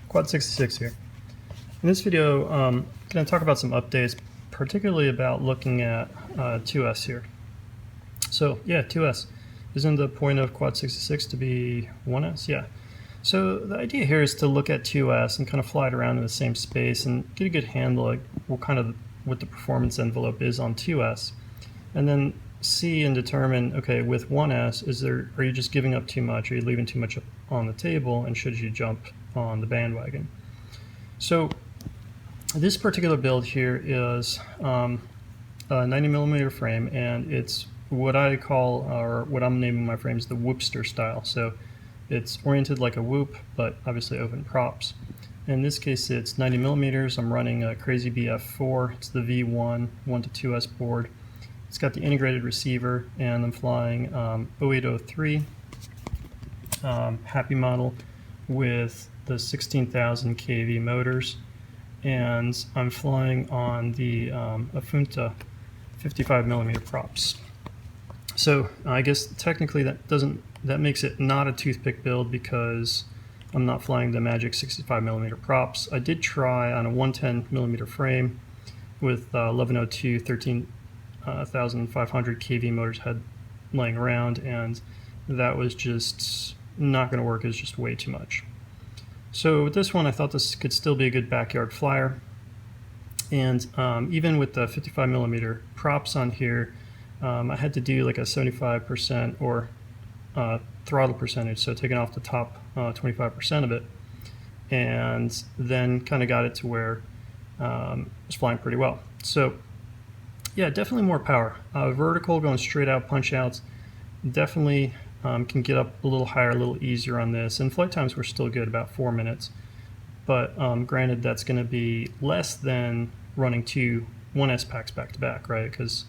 Quad 66 here. In this video, I'm going to talk about some updates, particularly about looking at 2S here. So yeah, 2S. Isn't the point of Quad 66 to be 1S? Yeah. So the idea here is to look at 2S and kind of fly it around in the same space and get a good handle at what the performance envelope is on 2S. And then see and determine, okay, with 1S, are you just giving up too much? Are you leaving too much on the table? And should you jump on the bandwagon? So this particular build here is a 90mm frame, and it's what I call, or what I'm naming my frames, the Whoopster style. So it's oriented like a whoop, but obviously open props. In this case, it's 90mm. I'm running a Crazy BF4. It's the V1 1 to 2S board. It's got the integrated receiver, and I'm flying 0803 Happy model with the 16,000 kV motors, and I'm flying on the Afunta 55mm props. So I guess technically that makes it not a toothpick build because I'm not flying the magic 65mm props. I did try on a 110mm frame with 1102 13,500 kV motors had laying around, and that was just not going to work. It's just way too much. So with this one, I thought this could still be a good backyard flyer, and even with the 55mm props on here, I had to do like a 75% or throttle percentage, so taking off the top 25% of it, and then kind of got it to where it's flying pretty well. So yeah, definitely more power. Vertical, going straight out punch outs, definitely can get up a little higher, a little easier on this. And flight times were still good, about 4 minutes. But granted, that's going to be less than running two 1S packs back to back, right? Because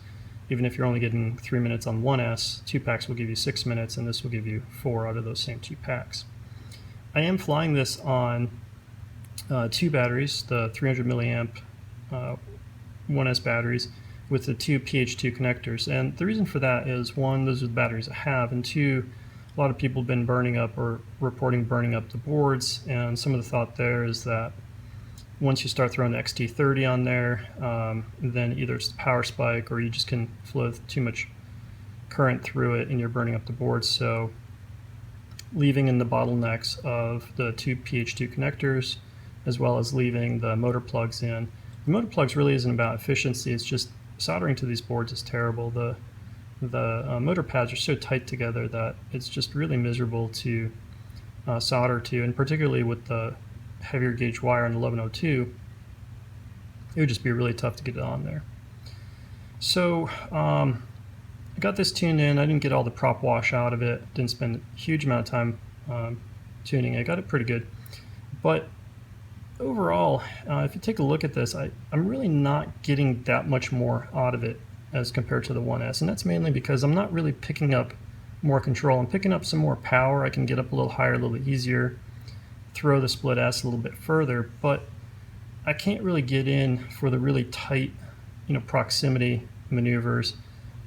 even if you're only getting 3 minutes on 1S, 2 packs will give you 6 minutes, and this will give you 4 out of those same 2 packs. I am flying this on 2 batteries, the 300 milliamp 1S batteries, with the 2 PH2 connectors. And the reason for that is, one, those are the batteries I have, and two, a lot of people have been burning up or reporting burning up the boards, and some of the thought there is that once you start throwing the XT30 on there, then either it's the power spike or you just can flow too much current through it and you're burning up the boards. So leaving in the bottlenecks of the 2 PH2 connectors, as well as leaving the motor plugs in. The motor plugs really isn't about efficiency, it's just soldering to these boards is terrible. The motor pads are so tight together that it's just really miserable to solder to, and particularly with the heavier gauge wire on 1102, it would just be really tough to get it on there. So I got this tuned in. I didn't get all the prop wash out of it, didn't spend a huge amount of time tuning it. I got it pretty good, but overall, if you take a look at this, I'm really not getting that much more out of it as compared to the 1S, and that's mainly because I'm not really picking up more control. I'm picking up some more power. I can get up a little higher, a little easier, throw the split S a little bit further, but I can't really get in for the really tight, proximity maneuvers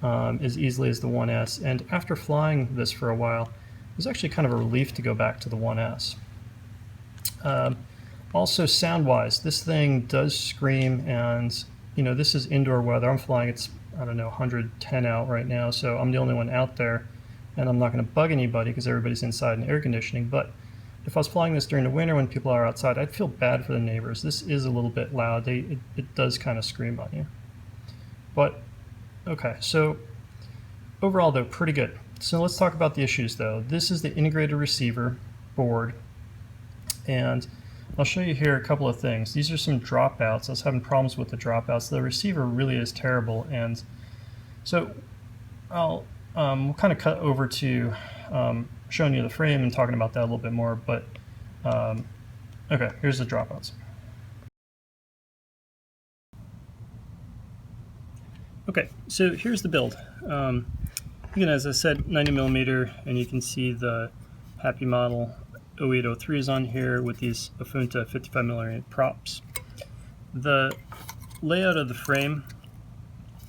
as easily as the 1S. And after flying this for a while, it was actually kind of a relief to go back to the 1S. Also, sound-wise, this thing does scream, and this is indoor weather. I'm flying, it's, I don't know, 110 out right now, so I'm the only one out there, and I'm not going to bug anybody because everybody's inside in air conditioning. But if I was flying this during the winter when people are outside, I'd feel bad for the neighbors. This is a little bit loud. It does kind of scream on you. But, okay, so overall, though, pretty good. So let's talk about the issues, though. This is the integrated receiver board, and I'll show you here a couple of things. These are some dropouts. I was having problems with the dropouts. The receiver really is terrible, and so we'll kind of cut over to showing you the frame and talking about that a little bit more. But okay, here's the dropouts. Okay, so here's the build. Again, as I said, 90mm, and you can see the Happy model 0803 is on here with these Afunta 55mm props. The layout of the frame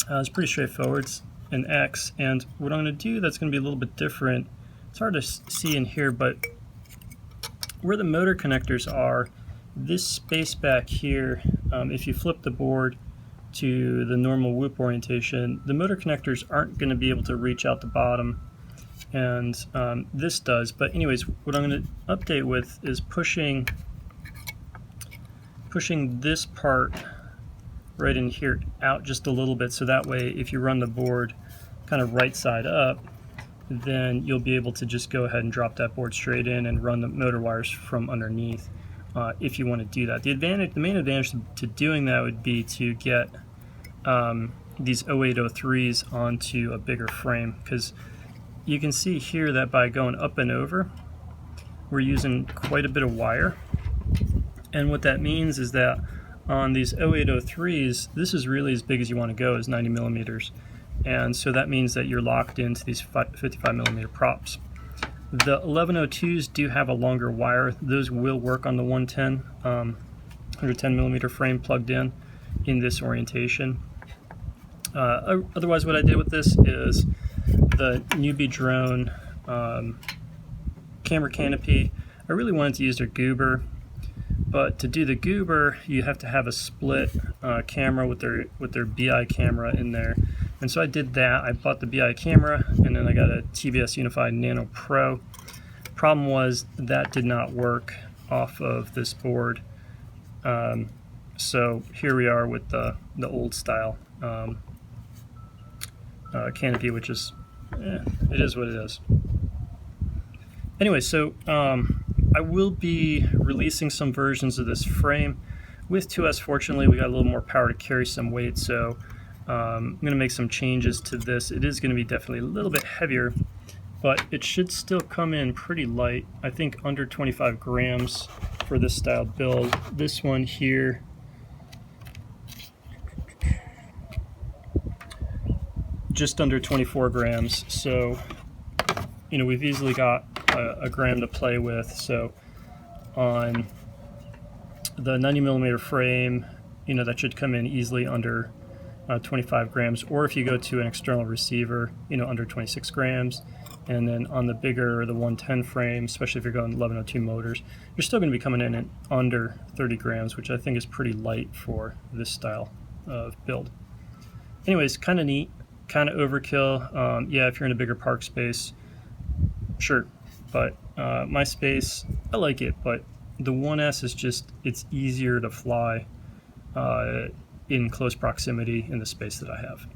is pretty straightforward. It's an X, and what I'm going to do that's going to be a little bit different, it's hard to see in here, but where the motor connectors are This space back here, if you flip the board to the normal whoop orientation, the motor connectors aren't going to be able to reach out the bottom, and this does. But anyways, what I'm going to update with is pushing this part right in here out just a little bit, so that way if you run the board kind of right side up, then you'll be able to just go ahead and drop that board straight in and run the motor wires from underneath if you want to do that. The main advantage to doing that would be to get these 0803s onto a bigger frame, because you can see here that by going up and over, we're using quite a bit of wire. And what that means is that on these 0803s, this is really as big as you want to go, is 90 millimeters. And so that means that you're locked into these 55 millimeter props. The 1102s do have a longer wire. Those will work on the 110 millimeter frame plugged in this orientation. Otherwise, what I did with this is the newbie drone camera canopy. I really wanted to use their goober, but to do the goober, you have to have a split camera with their BI camera in there. And so I did that. I bought the BI camera, and then I got a TBS Unified Nano Pro. Problem was that did not work off of this board. So here we are with the old style canopy, which is, it is what it is. Anyway, so I will be releasing some versions of this frame. With 2S, fortunately, we got a little more power to carry some weight, so I'm going to make some changes to this. It is going to be definitely a little bit heavier, but it should still come in pretty light. I think under 25 grams for this style build. This one here, just under 24 grams. So, you know, we've easily got a gram to play with. So on the 90 millimeter frame, you know, that should come in easily under 25 grams, or if you go to an external receiver, you know, under 26 grams. And then on the bigger, the 110 frame, especially if you're going 1102 motors, you're still going to be coming in at under 30 grams, which I think is pretty light for this style of build. Anyways, kind of neat, kind of overkill. Yeah, if you're in a bigger park space, sure. But my space, I like it, but the 1S is just, it's easier to fly in close proximity in the space that I have.